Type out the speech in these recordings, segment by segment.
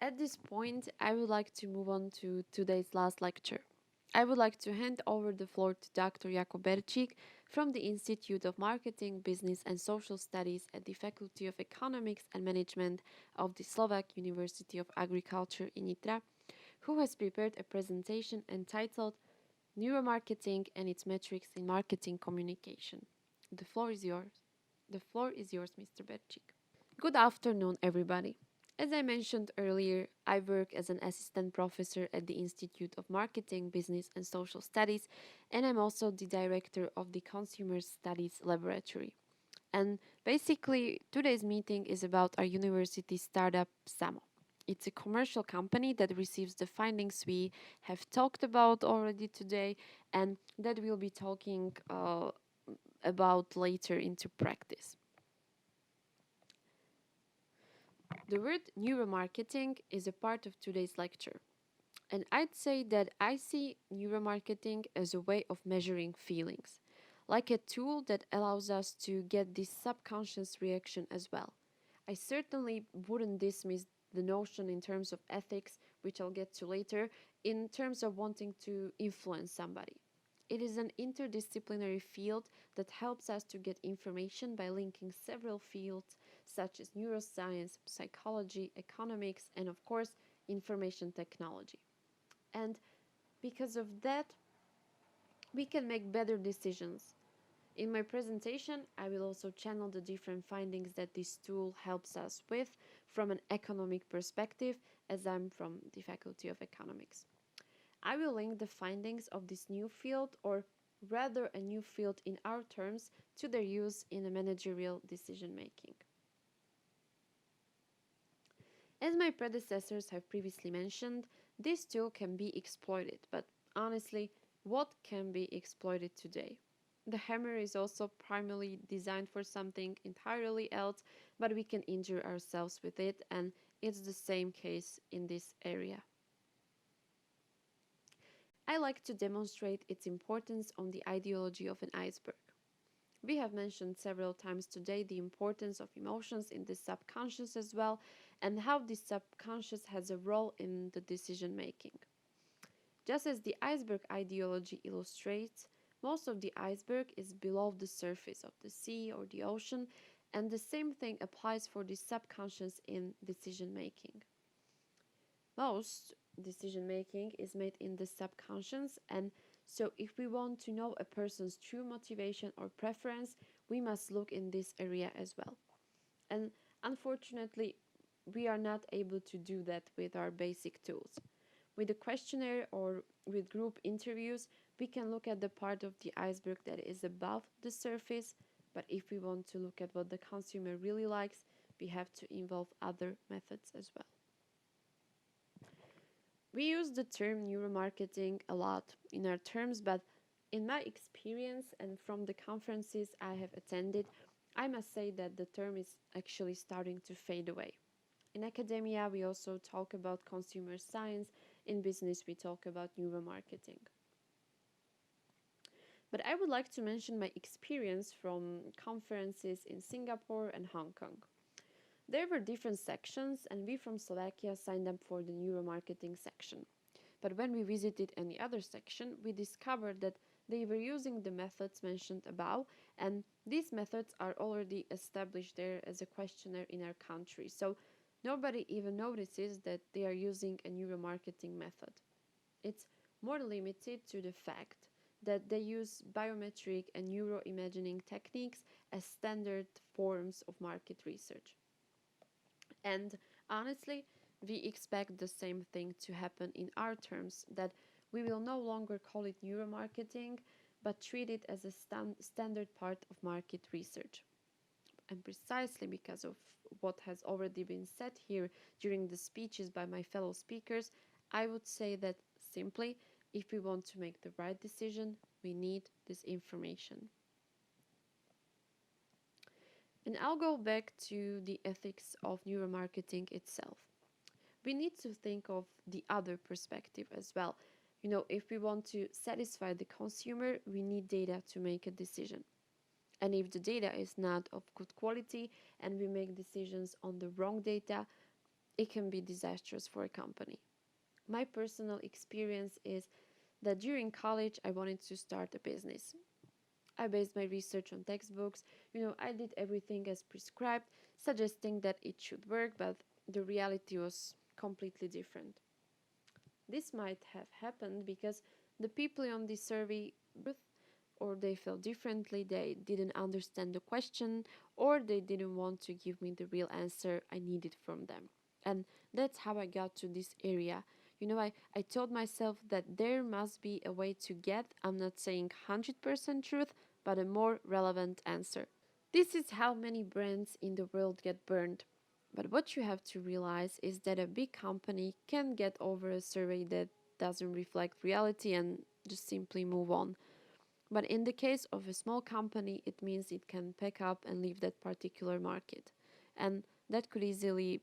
At this point, I would like to move on to today's last lecture. I would like to hand over the floor to Dr. Jakub Berčík from the Institute of Marketing, Business and Social Studies at the Faculty of Economics and Management of the Slovak University of Agriculture in Nitra, who has prepared a presentation entitled Neuromarketing and its Metrics in Marketing Communication. The floor is yours. The floor is yours, Mr. Berčík. Good afternoon, everybody. As I mentioned earlier, I work as an assistant professor at the Institute of Marketing, Business and Social Studies, and I'm also the director of the Consumer Studies Laboratory. And basically, today's meeting is about our university startup, SAMO. It's a commercial company that receives the findings we have talked about already today and that we'll be talking about later into practice. The word neuromarketing is a part of today's lecture. And I'd say that I see neuromarketing as a way of measuring feelings, like a tool that allows us to get this subconscious reaction as well. I certainly wouldn't dismiss the notion in terms of ethics, which I'll get to later, in terms of wanting to influence somebody. It is an interdisciplinary field that helps us to get information by linking several fields such as neuroscience, psychology, economics, and of course, information technology. And because of that, we can make better decisions. In my presentation, I will also channel the different findings that this tool helps us with from an economic perspective, as I'm from the Faculty of Economics. I will link the findings of this new field, or rather a new field in our terms, to their use in a managerial decision making. As my predecessors have previously mentioned, this tool can be exploited, but honestly, what can be exploited today? The hammer is also primarily designed for something entirely else, but we can injure ourselves with it, and it's the same case in this area. I like to demonstrate its importance on the ideology of an iceberg. We have mentioned several times today the importance of emotions in the subconscious as well, and how the subconscious has a role in the decision making. Just as the iceberg ideology illustrates, most of the iceberg is below the surface of the sea or the ocean, and the same thing applies for the subconscious in decision making. Most decision making is made in the subconscious, and so if we want to know a person's true motivation or preference, we must look in this area as well. And unfortunately, we are not able to do that with our basic tools. With a questionnaire or with group interviews, we can look at the part of the iceberg that is above the surface, but if we want to look at what the consumer really likes, we have to involve other methods as well. We use the term neuromarketing a lot in our terms, but in my experience and from the conferences I have attended, I must say that the term is actually starting to fade away. In academia, we also talk about consumer science. In business, we talk about neuromarketing. But I would like to mention my experience from conferences in Singapore and Hong Kong. There were different sections, and we from Slovakia signed up for the neuromarketing section. But when we visited any other section, we discovered that they were using the methods mentioned above, and these methods are already established there as a questionnaire in our country. So nobody even notices that they are using a neuromarketing method. It's more limited to the fact that they use biometric and neuroimaging techniques as standard forms of market research. And honestly, we expect the same thing to happen in our terms, that we will no longer call it neuromarketing, but treat it as a standard part of market research. And precisely because of what has already been said here during the speeches by my fellow speakers, I would say that simply, if we want to make the right decision, we need this information. And I'll go back to the ethics of neuromarketing itself. We need to think of the other perspective as well. If we want to satisfy the consumer, we need data to make a decision. And if the data is not of good quality and we make decisions on the wrong data, it can be disastrous for a company. My personal experience is that during college I wanted to start a business. I based my research on textbooks. I did everything as prescribed, suggesting that it should work, but the reality was completely different. This might have happened because the people on the survey or they felt differently, they didn't understand the question, or they didn't want to give me the real answer I needed from them. And that's how I got to this area. I told myself that there must be a way to get, I'm not saying 100% truth, but a more relevant answer. This is how many brands in the world get burned. But what you have to realize is that a big company can get over a survey that doesn't reflect reality and just simply move on. But in the case of a small company, it means it can pack up and leave that particular market. And that could easily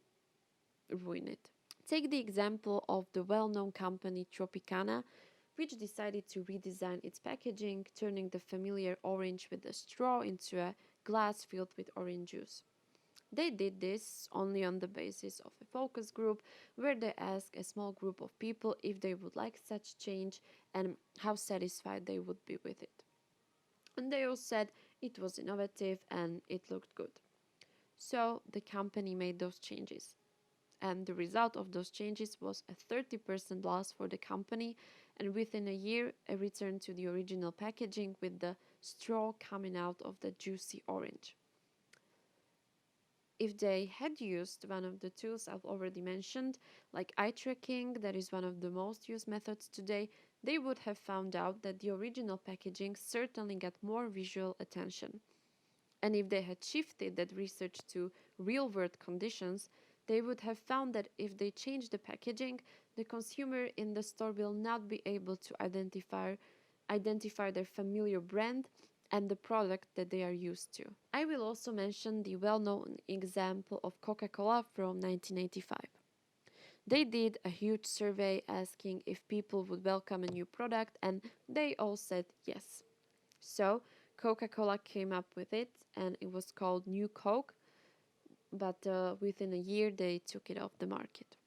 ruin it. Take the example of the well-known company Tropicana, which decided to redesign its packaging, turning the familiar orange with a straw into a glass filled with orange juice. They did this only on the basis of a focus group where they asked a small group of people if they would like such change and how satisfied they would be with it. And they all said it was innovative and it looked good. So the company made those changes. And the result of those changes was a 30% loss for the company, and within a year, a return to the original packaging with the straw coming out of the juicy orange. If they had used one of the tools I've already mentioned, like eye tracking, that is one of the most used methods today, they would have found out that the original packaging certainly got more visual attention. And if they had shifted that research to real-world conditions, they would have found that if they change the packaging, the consumer in the store will not be able to identify their familiar brand and the product that they are used to. I will also mention the well-known example of Coca-Cola from 1985. They did a huge survey asking if people would welcome a new product, and they all said yes. So Coca-Cola came up with it, and it was called New Coke, but within a year they took it off the market.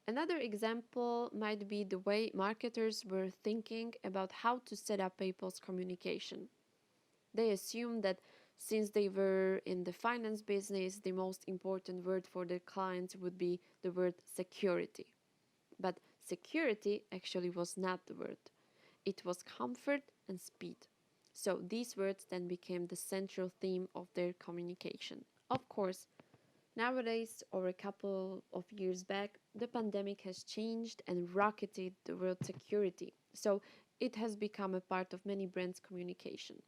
Another example might be the way marketers were thinking about how to set up people's communication. They assumed that since they were in the finance business, the most important word for their clients would be the word security. But security actually was not the word. It was comfort and speed. So these words then became the central theme of their communication. Of course, nowadays, or a couple of years back, the pandemic has changed and rocketed the word security. So it has become a part of many brands' communication.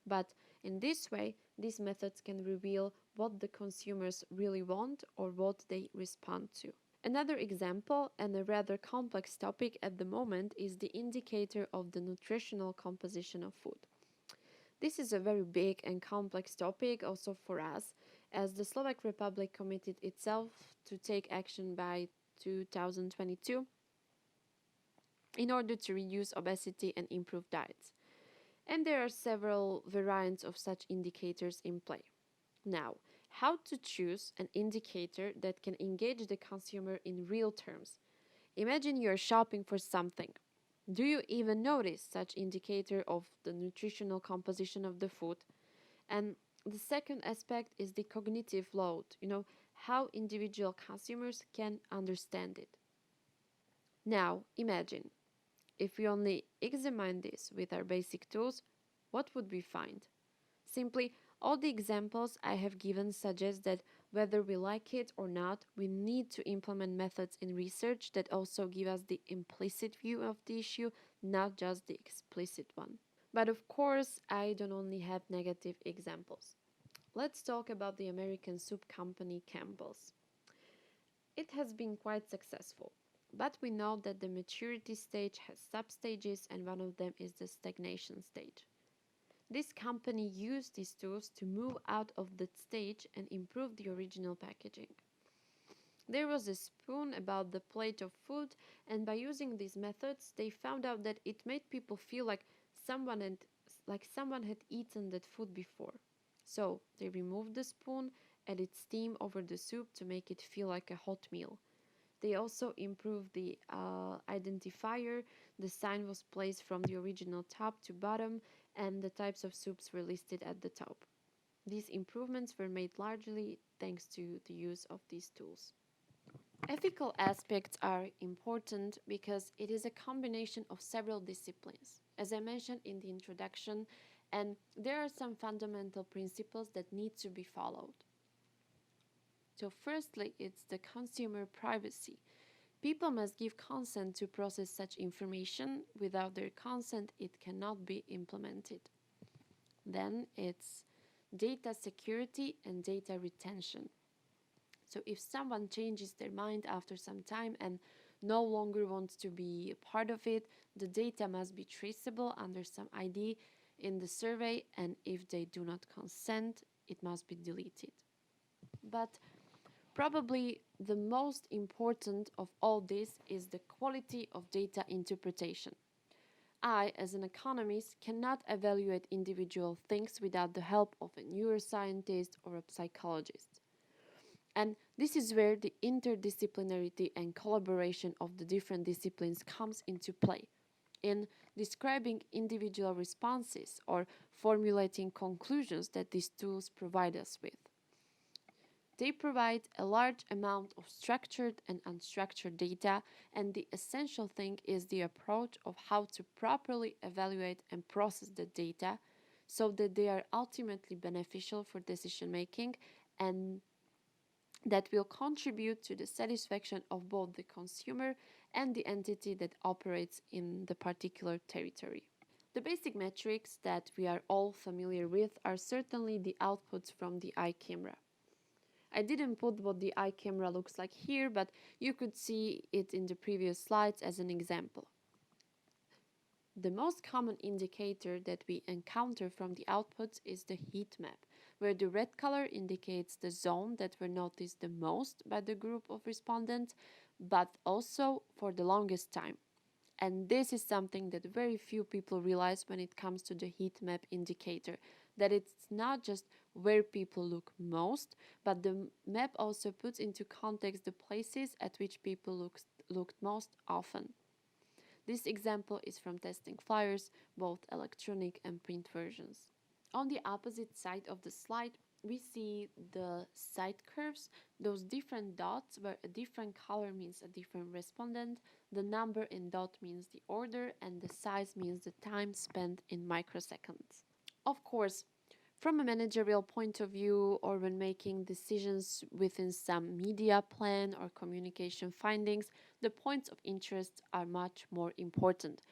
But in this way, these methods can reveal what the consumers really want or what they respond to. Another example, and a rather complex topic at the moment, is the indicator of the nutritional composition of food. This is a very big and complex topic also for us, as the Slovak Republic committed itself to take action by 2022 in order to reduce obesity and improve diets. And there are several variants of such indicators in play. Now, how to choose an indicator that can engage the consumer in real terms? Imagine you are shopping for something. Do you even notice such indicator of the nutritional composition of the food? And the second aspect is the cognitive load, how individual consumers can understand it. Now, imagine if we only examine this with our basic tools, what would we find? Simply, all the examples I have given suggest that whether we like it or not, we need to implement methods in research that also give us the implicit view of the issue, not just the explicit one. But of course, I don't only have negative examples. Let's talk about the American soup company Campbell's. It has been quite successful, but we know that the maturity stage has sub-stages, and one of them is the stagnation stage. This company used these tools to move out of that stage and improve the original packaging. There was a spoon about the plate of food, and by using these methods, they found out that it made people feel like someone had eaten that food before. So they removed the spoon, added steam over the soup to make it feel like a hot meal. They also improved the identifier. The sign was placed from the original top to bottom, and the types of soups were listed at the top. These improvements were made largely thanks to the use of these tools. Ethical aspects are important because it is a combination of several disciplines, as I mentioned in the introduction, and there are some fundamental principles that need to be followed. So firstly, it's the consumer privacy. People must give consent to process such information. Without their consent, it cannot be implemented. Then it's data security and data retention. So if someone changes their mind after some time and no longer wants to be a part of it, the data must be traceable under some ID in the survey, and if they do not consent, it must be deleted. But probably the most important of all this is the quality of data interpretation. I, as an economist, cannot evaluate individual things without the help of a neuroscientist or a psychologist. And this is where the interdisciplinarity and collaboration of the different disciplines comes into play in describing individual responses or formulating conclusions that these tools provide us with. They provide a large amount of structured and unstructured data, and the essential thing is the approach of how to properly evaluate and process the data so that they are ultimately beneficial for decision making and that will contribute to the satisfaction of both the consumer and the entity that operates in the particular territory. The basic metrics that we are all familiar with are certainly the outputs from the eye camera. I didn't put what the eye camera looks like here, but you could see it in the previous slides as an example. The most common indicator that we encounter from the outputs is the heat map, where the red color indicates the zone that were noticed the most by the group of respondents, but also for the longest time. And this is something that very few people realize when it comes to the heat map indicator, that it's not just where people look most, but the map also puts into context the places at which people looked most often. This example is from testing flyers, both electronic and print versions. On the opposite side of the slide, we see the side curves, those different dots where a different color means a different respondent, the number in dot means the order, and the size means the time spent in microseconds. Of course, from a managerial point of view, or when making decisions within some media plan or communication findings, the points of interest are much more important.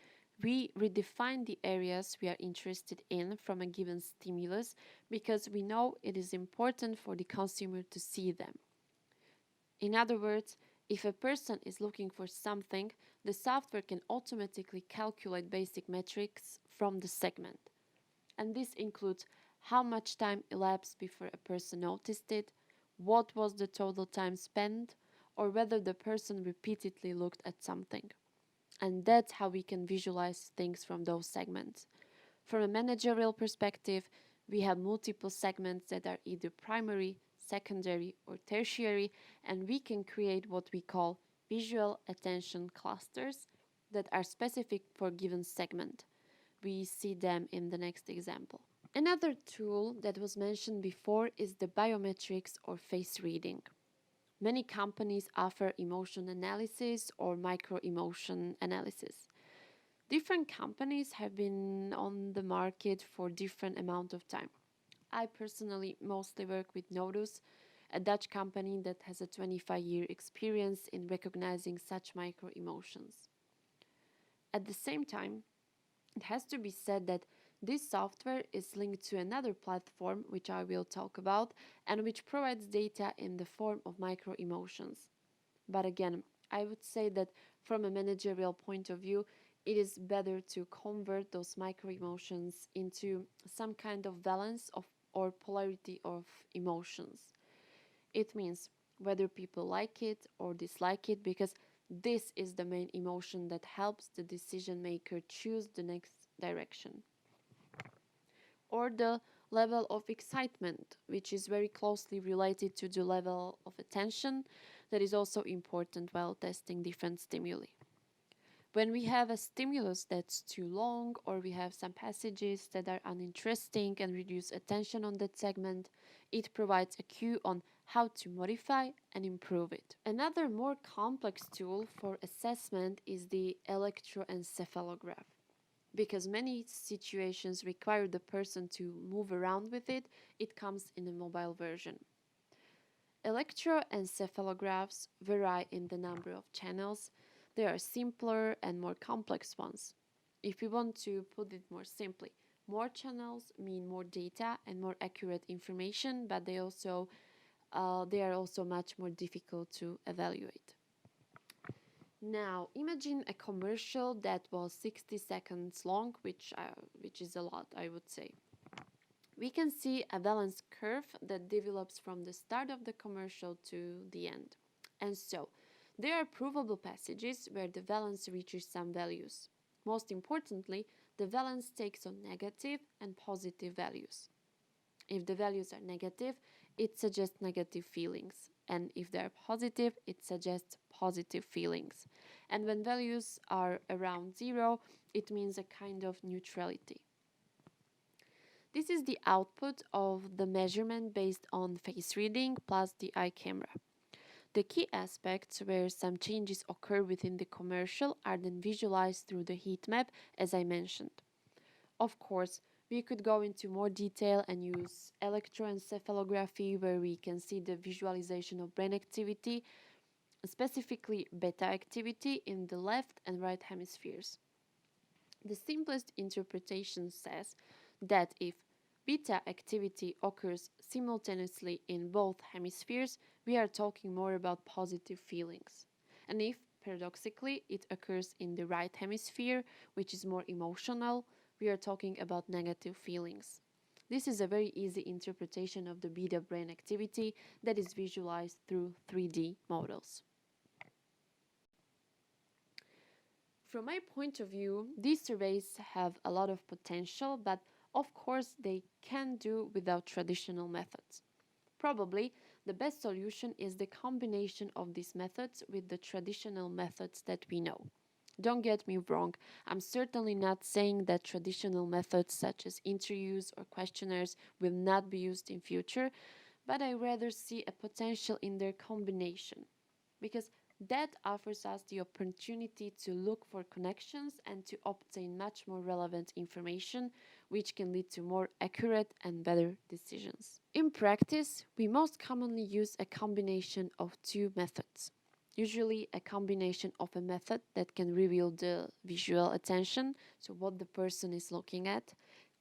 We redefine the areas we are interested in from a given stimulus because we know it is important for the consumer to see them. In other words, if a person is looking for something, the software can automatically calculate basic metrics from the segment. And this includes how much time elapsed before a person noticed it, what was the total time spent, or whether the person repeatedly looked at something. And that's how we can visualize things from those segments. From a managerial perspective, we have multiple segments that are either primary, secondary, or tertiary, and we can create what we call visual attention clusters that are specific for a given segment. We see them in the next example. Another tool that was mentioned before is the biometrics or face reading. Many companies offer emotion analysis or micro-emotion analysis. Different companies have been on the market for different amount of time. I personally mostly work with Nodus, a Dutch company that has a 25-year experience in recognizing such micro-emotions. At the same time, it has to be said that this software is linked to another platform, which I will talk about, and which provides data in the form of micro-emotions. But again, I would say that from a managerial point of view, it is better to convert those micro-emotions into some kind of balance of or polarity of emotions. It means whether people like it or dislike it, because this is the main emotion that helps the decision maker choose the next direction. Or the level of excitement, which is very closely related to the level of attention that is also important while testing different stimuli. When we have a stimulus that's too long, or we have some passages that are uninteresting and reduce attention on that segment, it provides a cue on how to modify and improve it. Another more complex tool for assessment is the electroencephalograph. Because many situations require the person to move around with it, it comes in a mobile version. Electroencephalographs vary in the number of channels. There are simpler and more complex ones. If we want to put it more simply, more channels mean more data and more accurate information, but they are also much more difficult to evaluate. Now, imagine a commercial that was 60 seconds long, which is a lot, I would say. We can see a valence curve that develops from the start of the commercial to the end. And so, there are provable passages where the valence reaches some values. Most importantly, the valence takes on negative and positive values. If the values are negative, it suggests negative feelings. And if they are positive, it suggests positive feelings. And when values are around 0, it means a kind of neutrality. This is the output of the measurement based on face reading plus the eye camera. The key aspects where some changes occur within the commercial are then visualized through the heat map, as I mentioned. Of course, we could go into more detail and use electroencephalography, where we can see the visualization of brain activity, specifically beta activity in the left and right hemispheres. The simplest interpretation says that if beta activity occurs simultaneously in both hemispheres, we are talking more about positive feelings. And if, paradoxically, it occurs in the right hemisphere, which is more emotional, we are talking about negative feelings. This is a very easy interpretation of the beta brain activity that is visualized through 3D models. From my point of view, these surveys have a lot of potential, but of course they can do without traditional methods. Probably the best solution is the combination of these methods with the traditional methods that we know. Don't get me wrong, I'm certainly not saying that traditional methods such as interviews or questionnaires will not be used in future, but I rather see a potential in their combination, because that offers us the opportunity to look for connections and to obtain much more relevant information, which can lead to more accurate and better decisions. In practice, we most commonly use a combination of two methods. Usually a combination of a method that can reveal the visual attention, so what the person is looking at,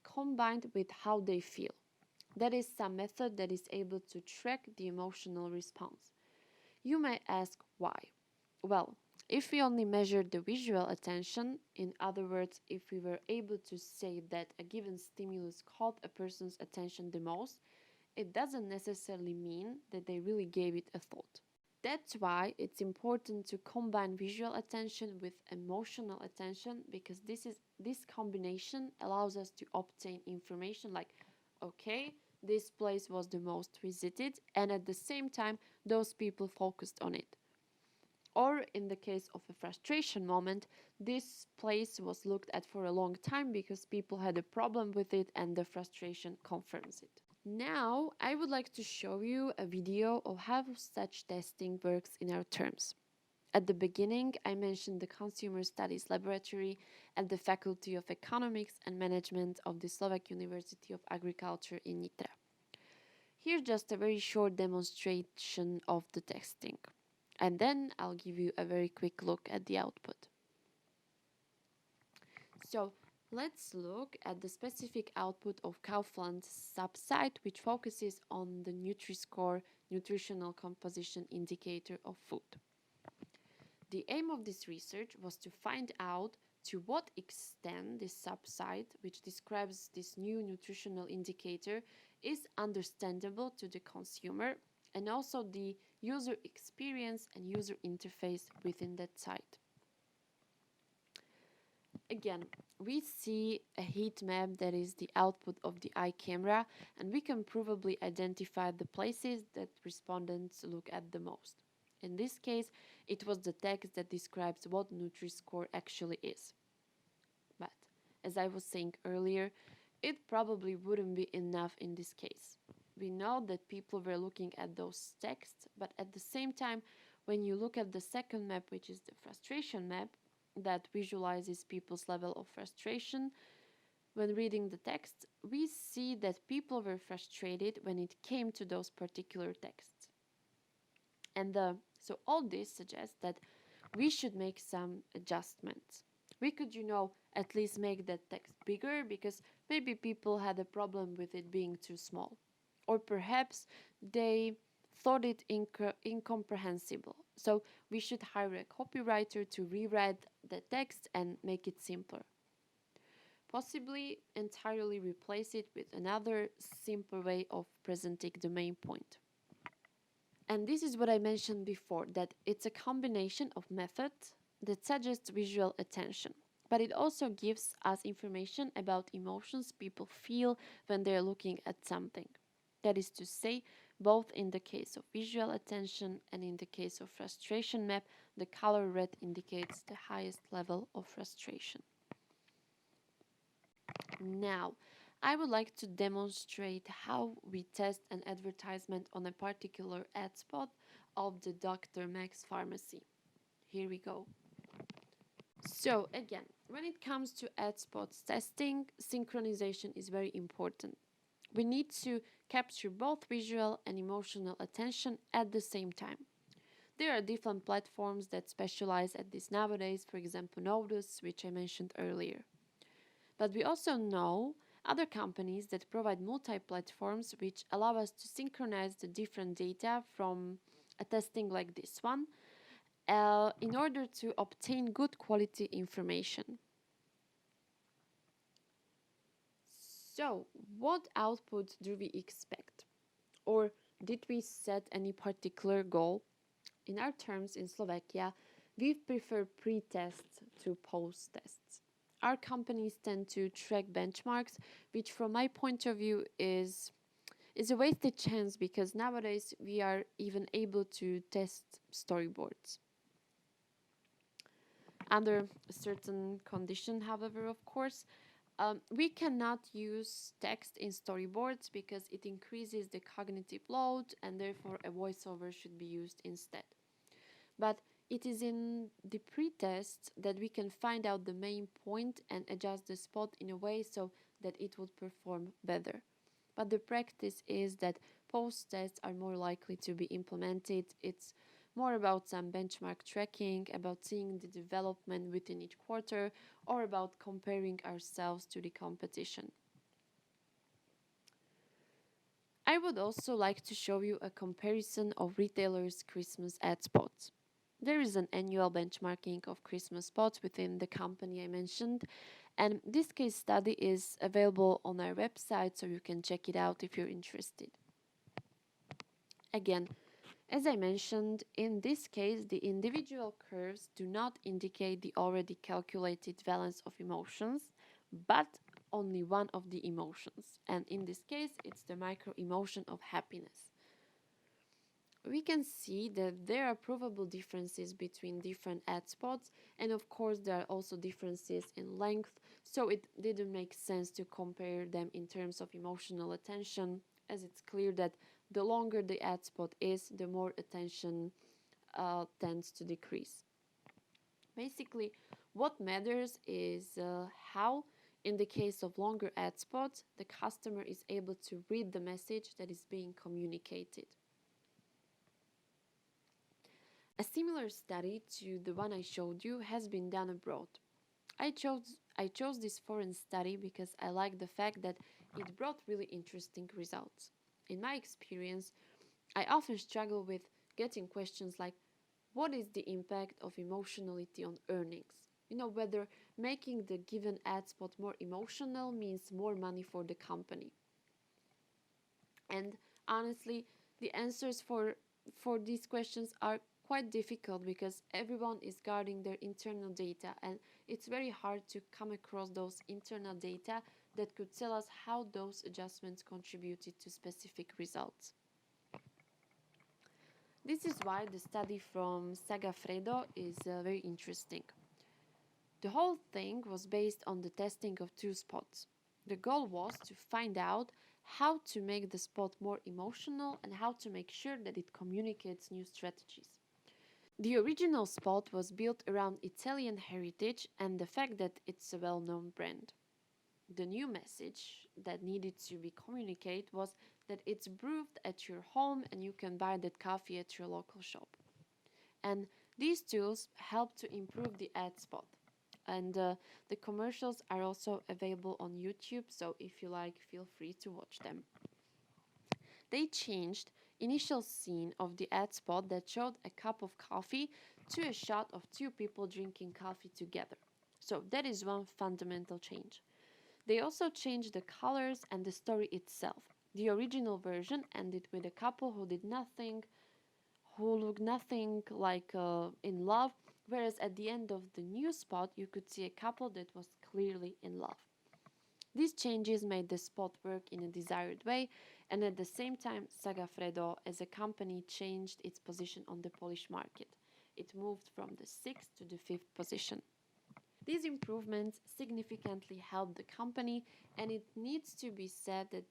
combined with how they feel. That is some method that is able to track the emotional response. You may ask why. Well, if we only measured the visual attention, in other words, if we were able to say that a given stimulus caught a person's attention the most, it doesn't necessarily mean that they really gave it a thought. That's why it's important to combine visual attention with emotional attention, because this combination allows us to obtain information like, okay, this place was the most visited, and at the same time those people focused on it. Or in the case of a frustration moment, this place was looked at for a long time because people had a problem with it and the frustration confirms it. Now, I would like to show you a video of how such testing works in our terms. At the beginning, I mentioned the Consumer Studies Laboratory at the Faculty of Economics and Management of the Slovak University of Agriculture in Nitra. Here's just a very short demonstration of the testing, and then I'll give you a very quick look at the output. So, let's look at the specific output of Kaufland's subsite, which focuses on the Nutri-Score nutritional composition indicator of food. The aim of this research was to find out to what extent this subsite, which describes this new nutritional indicator, is understandable to the consumer, and also the user experience and user interface within that site. Again, we see a heat map that is the output of the eye camera, and we can probably identify the places that respondents look at the most. In this case, it was the text that describes what Nutri-Score actually is. But, as I was saying earlier, it probably wouldn't be enough in this case. We know that people were looking at those texts, but at the same time, when you look at the second map, which is the frustration map, that visualizes people's level of frustration, when reading the text, we see that people were frustrated when it came to those particular texts. And so all this suggests that we should make some adjustments. We could, at least make that text bigger because maybe people had a problem with it being too small. Or perhaps they thought it incomprehensible. So we should hire a copywriter to rewrite the text and make it simpler. Possibly entirely replace it with another simpler way of presenting the main point. And this is what I mentioned before, that it's a combination of methods that suggests visual attention. But it also gives us information about emotions people feel when they're looking at something. That is to say, both in the case of visual attention and in the case of frustration map, the color red indicates the highest level of frustration. Now, I would like to demonstrate how we test an advertisement on a particular ad spot of the Dr. Max pharmacy. Here we go. So again, when it comes to ad spots testing, synchronization is very important. We need to capture both visual and emotional attention at the same time. There are different platforms that specialize at this nowadays, for example, Nodus, which I mentioned earlier. But we also know other companies that provide multi-platforms which allow us to synchronize the different data from a testing like this one in order to obtain good quality information. So, what output do we expect? Or did we set any particular goal? In our terms in Slovakia, we prefer pre-tests to post-tests. Our companies tend to track benchmarks, which from my point of view is a wasted chance because nowadays we are even able to test storyboards. Under a certain condition, however, of course, we cannot use text in storyboards because it increases the cognitive load and therefore a voiceover should be used instead. But it is in the pretest that we can find out the main point and adjust the spot in a way so that it would perform better. But the practice is that post-tests are more likely to be implemented. It's more about some benchmark tracking, about seeing the development within each quarter, or about comparing ourselves to the competition. I would also like to show you a comparison of retailers' Christmas ad spots. There is an annual benchmarking of Christmas spots within the company I mentioned, and this case study is available on our website, so you can check it out if you're interested. Again, as I mentioned, in this case, the individual curves do not indicate the already calculated balance of emotions, but only one of the emotions. And in this case, it's the micro-emotion of happiness. We can see that there are probable differences between different ad spots, and of course there are also differences in length, so it didn't make sense to compare them in terms of emotional attention, as it's clear that the longer the ad spot is, the more attention tends to decrease. Basically, what matters is how, in the case of longer ad spots, the customer is able to read the message that is being communicated. A similar study to the one I showed you has been done abroad. I chose this foreign study because I like the fact that it brought really interesting results. In my experience, I often struggle with getting questions like, what is the impact of emotionality on earnings? Whether making the given ad spot more emotional means more money for the company. And honestly, the answers for these questions are quite difficult because everyone is guarding their internal data, and it's very hard to come across those internal data that could tell us how those adjustments contributed to specific results. This is why the study from Segafredo is very interesting. The whole thing was based on the testing of 2 spots. The goal was to find out how to make the spot more emotional and how to make sure that it communicates new strategies. The original spot was built around Italian heritage and the fact that it's a well-known brand. The new message that needed to be communicated was that it's brewed at your home and you can buy that coffee at your local shop. And these tools help to improve the ad spot. And the commercials are also available on YouTube, so if you like, feel free to watch them. They changed initial scene of the ad spot that showed a cup of coffee to a shot of 2 people drinking coffee together. So that is one fundamental change. They also changed the colors and the story itself. The original version ended with a couple who looked nothing like in love, whereas at the end of the new spot you could see a couple that was clearly in love. These changes made the spot work in a desired way, and at the same time Segafredo as a company changed its position on the Polish market. It moved from the 6th to the 5th position. These improvements significantly helped the company, and it needs to be said that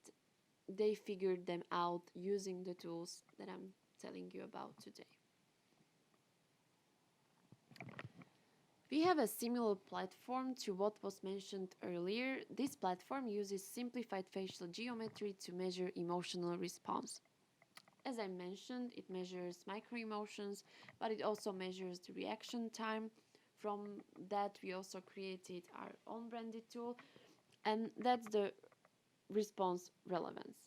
they figured them out using the tools that I'm telling you about today. We have a similar platform to what was mentioned earlier. This platform uses simplified facial geometry to measure emotional response. As I mentioned, it measures microemotions, but it also measures the reaction time. From that, we also created our own branded tool, and that's the response relevance.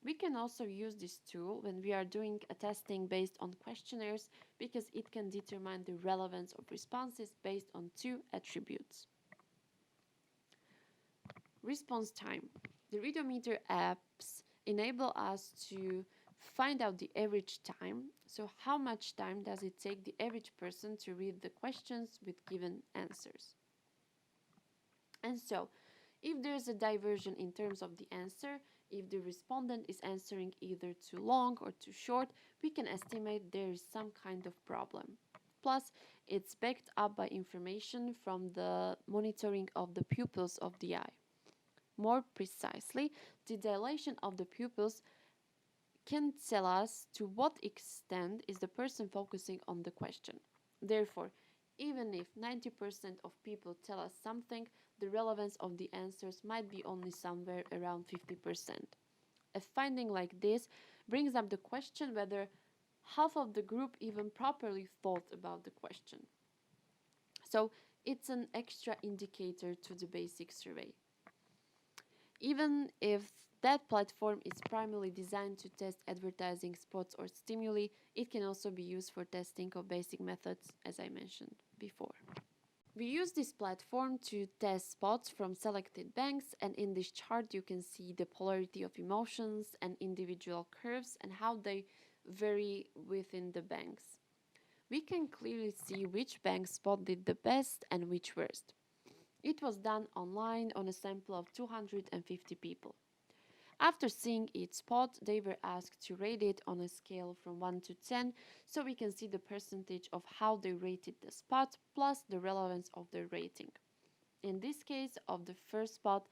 We can also use this tool when we are doing a testing based on questionnaires because it can determine the relevance of responses based on 2 attributes. Response time. The Readometer apps enable us to find out the average time. So how much time does it take the average person to read the questions with given answers? And so, if there's a diversion in terms of the answer, if the respondent is answering either too long or too short, we can estimate there is some kind of problem. Plus, it's backed up by information from the monitoring of the pupils of the eye. More precisely, the dilation of the pupils can tell us to what extent is the person focusing on the question. Therefore, even if 90% of people tell us something, the relevance of the answers might be only somewhere around 50%. A finding like this brings up the question whether half of the group even properly thought about the question. So it's an extra indicator to the basic survey. Even if that platform is primarily designed to test advertising spots or stimuli, it can also be used for testing of basic methods, as I mentioned before. We use this platform to test spots from selected banks, and in this chart you can see the polarity of emotions and individual curves and how they vary within the banks. We can clearly see which bank spot did the best and which worst. It was done online on a sample of 250 people. After seeing each spot, they were asked to rate it on a scale from 1 to 10, so we can see the percentage of how they rated the spot plus the relevance of their rating. In this case of the first spot,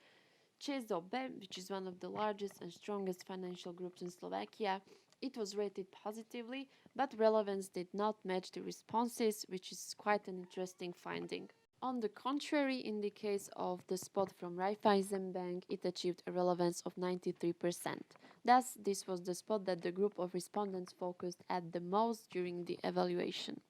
ČSOB, which is one of the largest and strongest financial groups in Slovakia, it was rated positively, but relevance did not match the responses, which is quite an interesting finding. On the contrary, in the case of the spot from Raiffeisen Bank, it achieved a relevance of 93%. Thus, this was the spot that the group of respondents focused at the most during the evaluation.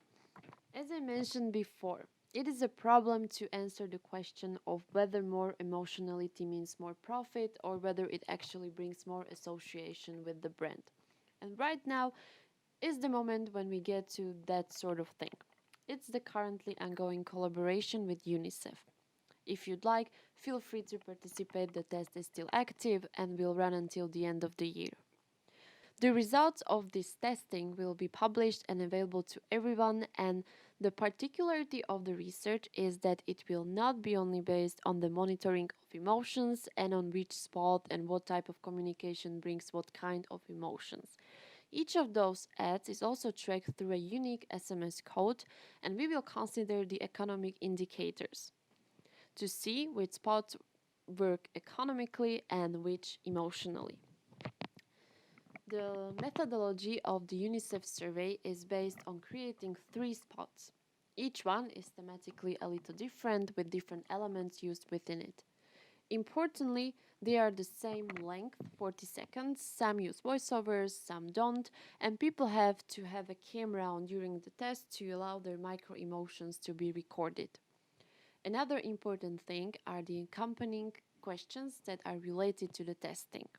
As I mentioned before, it is a problem to answer the question of whether more emotionality means more profit or whether it actually brings more association with the brand. And right now is the moment when we get to that sort of thing. It's the currently ongoing collaboration with Unicef. If you'd like, feel free to participate. The test is still active and will run until the end of the year. The results of this testing will be published and available to everyone, and the particularity of the research is that it will not be only based on the monitoring of emotions and on which spot and what type of communication brings what kind of emotions. Each of those ads is also tracked through a unique SMS code, and we will consider the economic indicators to see which spots work economically and which emotionally. The methodology of the Unicef survey is based on creating 3 spots. Each one is thematically a little different with different elements used within it. Importantly, they are the same length, 40 seconds. Some use voiceovers, some don't, and people have to have a camera on during the test to allow their micro emotions to be recorded. Another important thing are the accompanying questions that are related to the testing.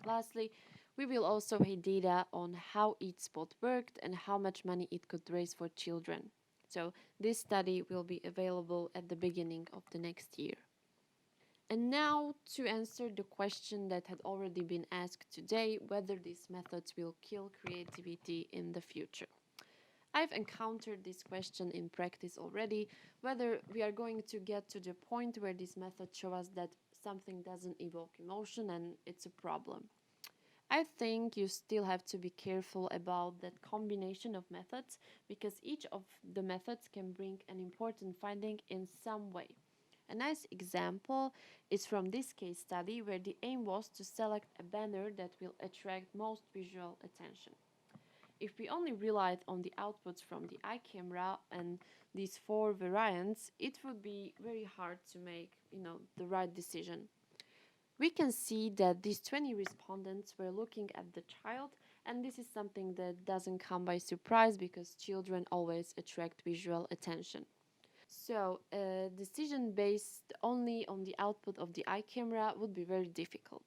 Lastly, we will also have data on how each spot worked and how much money it could raise for children. So this study will be available at the beginning of the next year. And now to answer the question that had already been asked today, whether these methods will kill creativity in the future. I've encountered this question in practice already, whether we are going to get to the point where this method shows us that something doesn't evoke emotion and it's a problem. I think you still have to be careful about that combination of methods because each of the methods can bring an important finding in some way. A nice example is from this case study where the aim was to select a banner that will attract most visual attention. If we only relied on the outputs from the eye camera and these 4 variants, it would be very hard to make, the right decision. We can see that these 20 respondents were looking at the child, and this is something that doesn't come by surprise because children always attract visual attention. So, a decision based only on the output of the eye camera would be very difficult.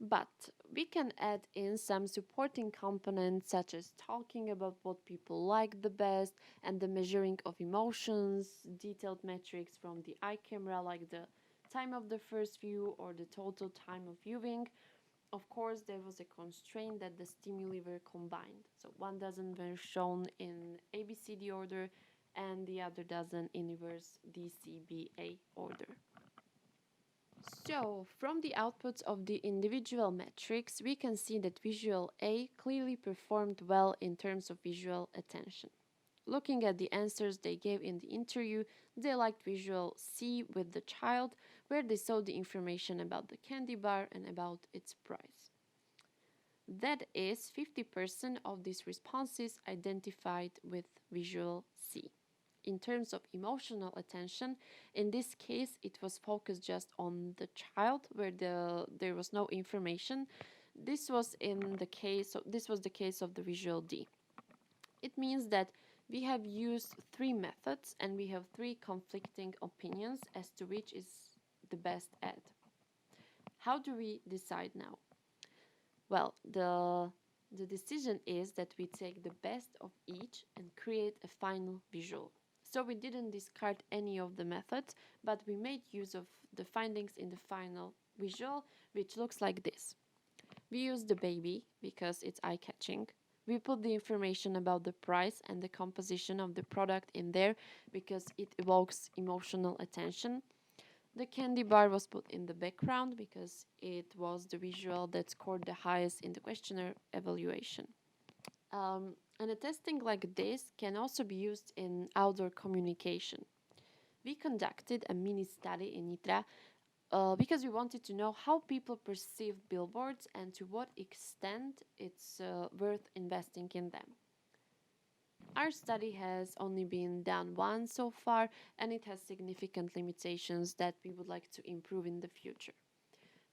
But we can add in some supporting components such as talking about what people like the best and the measuring of emotions, detailed metrics from the eye camera like the time of the first view or the total time of viewing. Of course, there was a constraint that the stimuli were combined. So one dozen were shown in ABCD order and the other dozen in reverse DCBA order. So, from the outputs of the individual metrics, we can see that visual A clearly performed well in terms of visual attention. Looking at the answers they gave in the interview, they liked visual C with the child, where they saw the information about the candy bar and about its price. That is, 50% of these responses identified with visual C. In terms of emotional attention, in this case, it was focused just on the child, where there was no information. This was the case of the visual D. It means that we have used 3 methods and we have 3 conflicting opinions as to which is the best ad. How do we decide now? Well, the decision is that we take the best of each and create a final visual. So we didn't discard any of the methods, but we made use of the findings in the final visual, which looks like this. We used the baby because it's eye-catching. We put the information about the price and the composition of the product in there because it evokes emotional attention. The candy bar was put in the background because it was the visual that scored the highest in the questionnaire evaluation. And a testing like this can also be used in outdoor communication. We conducted a mini study in Nitra because we wanted to know how people perceived billboards and to what extent it's worth investing in them. Our study has only been done once so far, and it has significant limitations that we would like to improve in the future.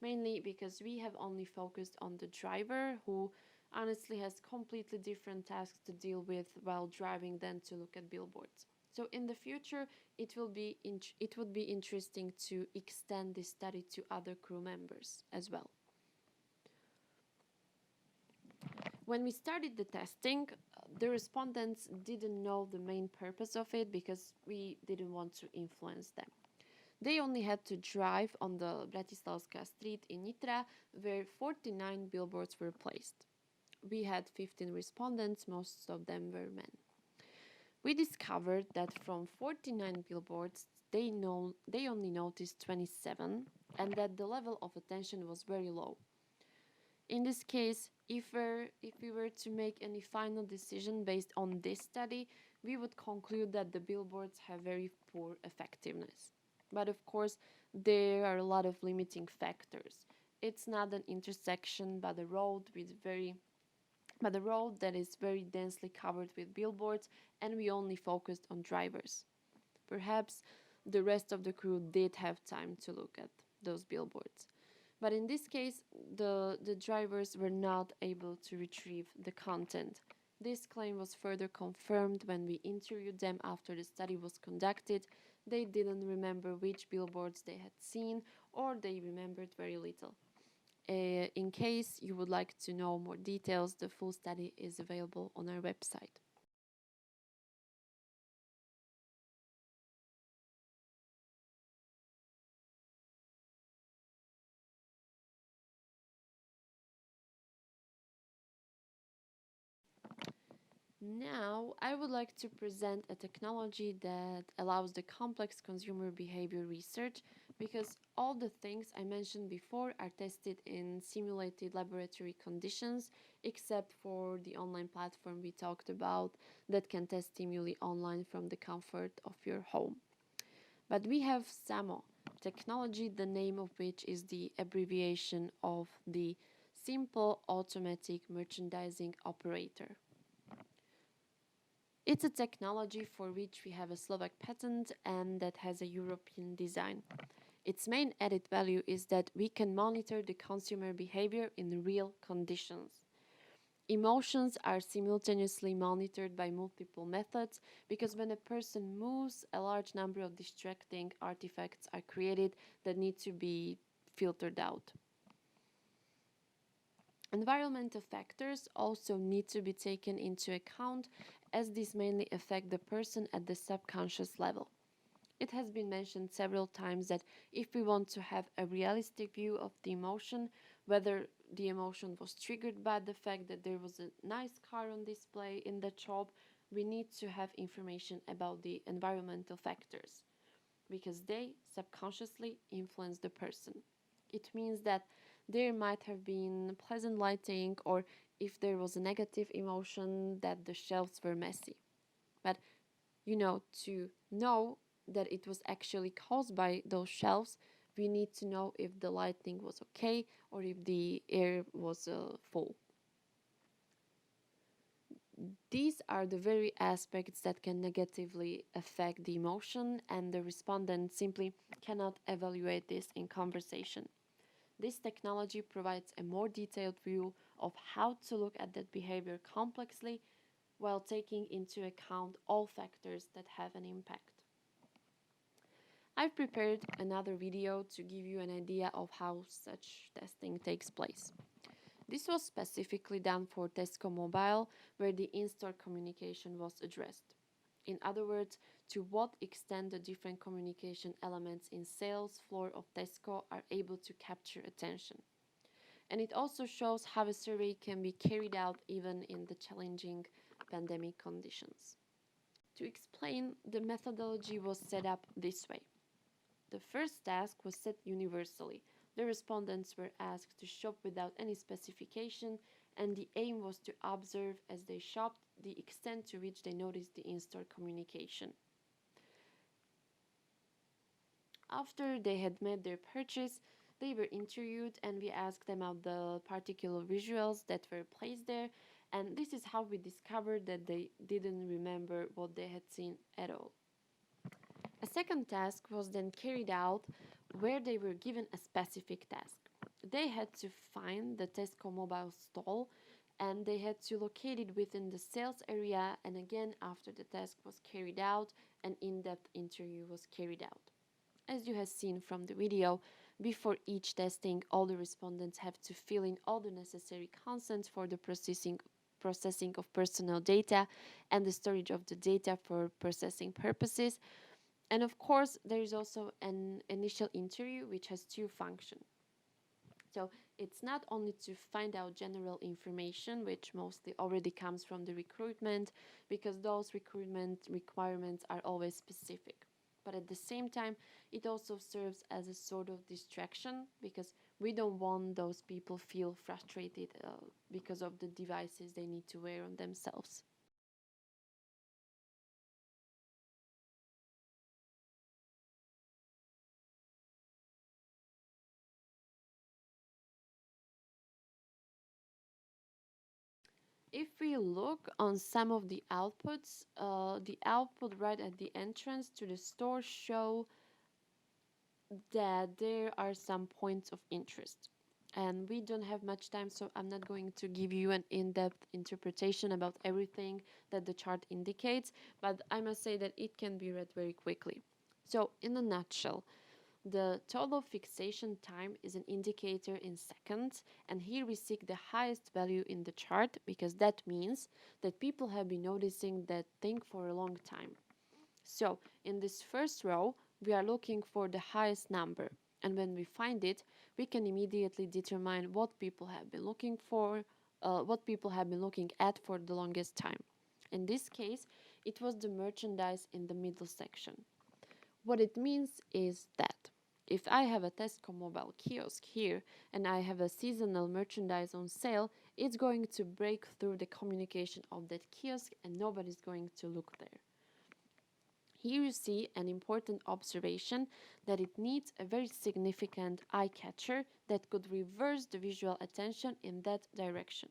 Mainly because we have only focused on the driver, who honestly has completely different tasks to deal with while driving than to look at billboards. So in the future, it would be interesting to extend this study to other crew members as well. When we started the testing, the respondents didn't know the main purpose of it because we didn't want to influence them. They only had to drive on the Bratislavská street in Nitra, where 49 billboards were placed. We had 15 respondents, most of them were men. We discovered that from 49 billboards, they only noticed 27, and that the level of attention was very low. In this case, if we were to make any final decision based on this study, we would conclude that the billboards have very poor effectiveness. But of course, there are a lot of limiting factors. It's not an intersection, but a road that is very densely covered with billboards, and we only focused on drivers. Perhaps the rest of the crew did have time to look at those billboards. But in this case, the drivers were not able to retrieve the content. This claim was further confirmed when we interviewed them after the study was conducted. They didn't remember which billboards they had seen, or they remembered very little. In case you would like to know more details, the full study is available on our website. Now, I would like to present a technology that allows the complex consumer behavior research, because all the things I mentioned before are tested in simulated laboratory conditions, except for the online platform we talked about that can test stimuli online from the comfort of your home. But we have SAMO, technology, the name of which is the abbreviation of the Simple Automatic Merchandising Operator. It's a technology for which we have a Slovak patent and that has a European design. Its main added value is that we can monitor the consumer behavior in real conditions. Emotions are simultaneously monitored by multiple methods, because when a person moves, a large number of distracting artifacts are created that need to be filtered out. Environmental factors also need to be taken into account, as these mainly affect the person at the subconscious level. It has been mentioned several times that if we want to have a realistic view of the emotion, whether the emotion was triggered by the fact that there was a nice car on display in the shop, we need to have information about the environmental factors, because they subconsciously influence the person. It means that there might have been pleasant lighting, or if there was a negative emotion, that the shelves were messy. But to know that it was actually caused by those shelves, we need to know if the lighting was okay or if the air was full. These are the very aspects that can negatively affect the emotion, and the respondent simply cannot evaluate this in conversation. This technology provides a more detailed view of how to look at that behavior complexly, while taking into account all factors that have an impact. I've prepared another video to give you an idea of how such testing takes place. This was specifically done for Tesco Mobile, where the in-store communication was addressed. In other words, to what extent the different communication elements in sales floor of Tesco are able to capture attention. And it also shows how a survey can be carried out even in the challenging pandemic conditions. To explain, the methodology was set up this way. The first task was set universally. The respondents were asked to shop without any specification, and the aim was to observe as they shopped the extent to which they noticed the in-store communication. After they had made their purchase, they were interviewed, and we asked them about the particular visuals that were placed there, and this is how we discovered that they didn't remember what they had seen at all. A second task was then carried out, where they were given a specific task. They had to find the Tesco mobile stall, and they had to locate it within the sales area, and again, after the task was carried out, an in-depth interview was carried out. As you have seen from the video, before each testing, all the respondents have to fill in all the necessary consents for the processing of personal data and the storage of the data for processing purposes. And of course, there is also an initial interview which has two functions. So it's not only to find out general information, which mostly already comes from the recruitment, because those recruitment requirements are always specific. But at the same time, it also serves as a sort of distraction, because we don't want those people feel frustrated because of the devices they need to wear on themselves. If we look on some of the output right at the entrance to the store show that there are some points of interest. And we don't have much time, so I'm not going to give you an in-depth interpretation about everything that the chart indicates, but I must say that it can be read very quickly. So, in a nutshell, the total fixation time is an indicator in seconds, and here we seek the highest value in the chart because that means that people have been noticing that thing for a long time. So, in this first row, we are looking for the highest number, and when we find it, we can immediately determine what people have been looking for, what people have been looking at for the longest time. In this case, it was the merchandise in the middle section. What it means is that if I have a Tesco mobile kiosk here and I have a seasonal merchandise on sale, it's going to break through the communication of that kiosk and nobody's going to look there. Here you see an important observation that it needs a very significant eye catcher that could reverse the visual attention in that direction.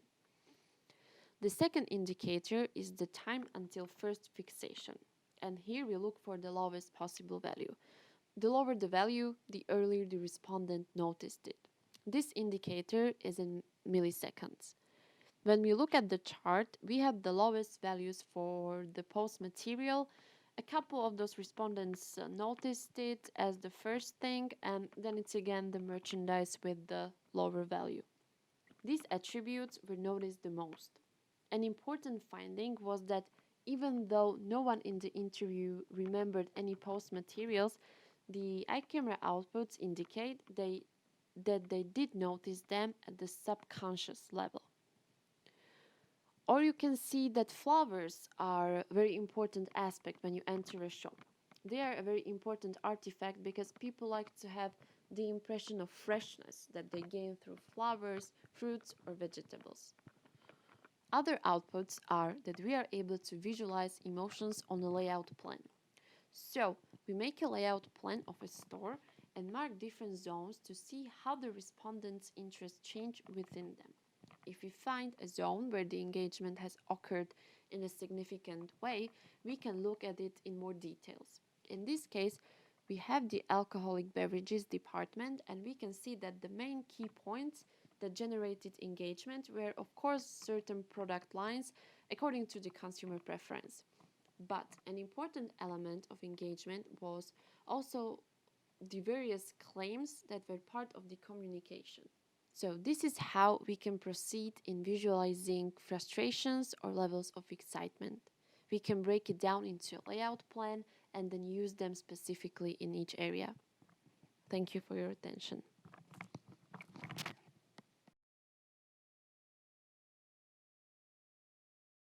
The second indicator is the time until first fixation, and here we look for the lowest possible value. The lower the value, the earlier the respondent noticed it. This indicator is in milliseconds. When we look at the chart, we have the lowest values for the post material. A couple of those respondents noticed it as the first thing, and then it's again the merchandise with the lower value. These attributes were noticed the most. An important finding was that even though no one in the interview remembered any post materials, the eye camera outputs indicate that they did notice them at the subconscious level. Or you can see that flowers are a very important aspect when you enter a shop. They are a very important artifact because people like to have the impression of freshness that they gain through flowers, fruits, or vegetables. Other outputs are that we are able to visualize emotions on a layout plan. So, we make a layout plan of a store and mark different zones to see how the respondents' interests change within them. If we find a zone where the engagement has occurred in a significant way, we can look at it in more details. In this case, we have the alcoholic beverages department, and we can see that the main key points that generated engagement were, of course, certain product lines according to the consumer preference. But an important element of engagement was also the various claims that were part of the communication. So this is how we can proceed in visualizing frustrations or levels of excitement. We can break it down into a layout plan and then use them specifically in each area. Thank you for your attention.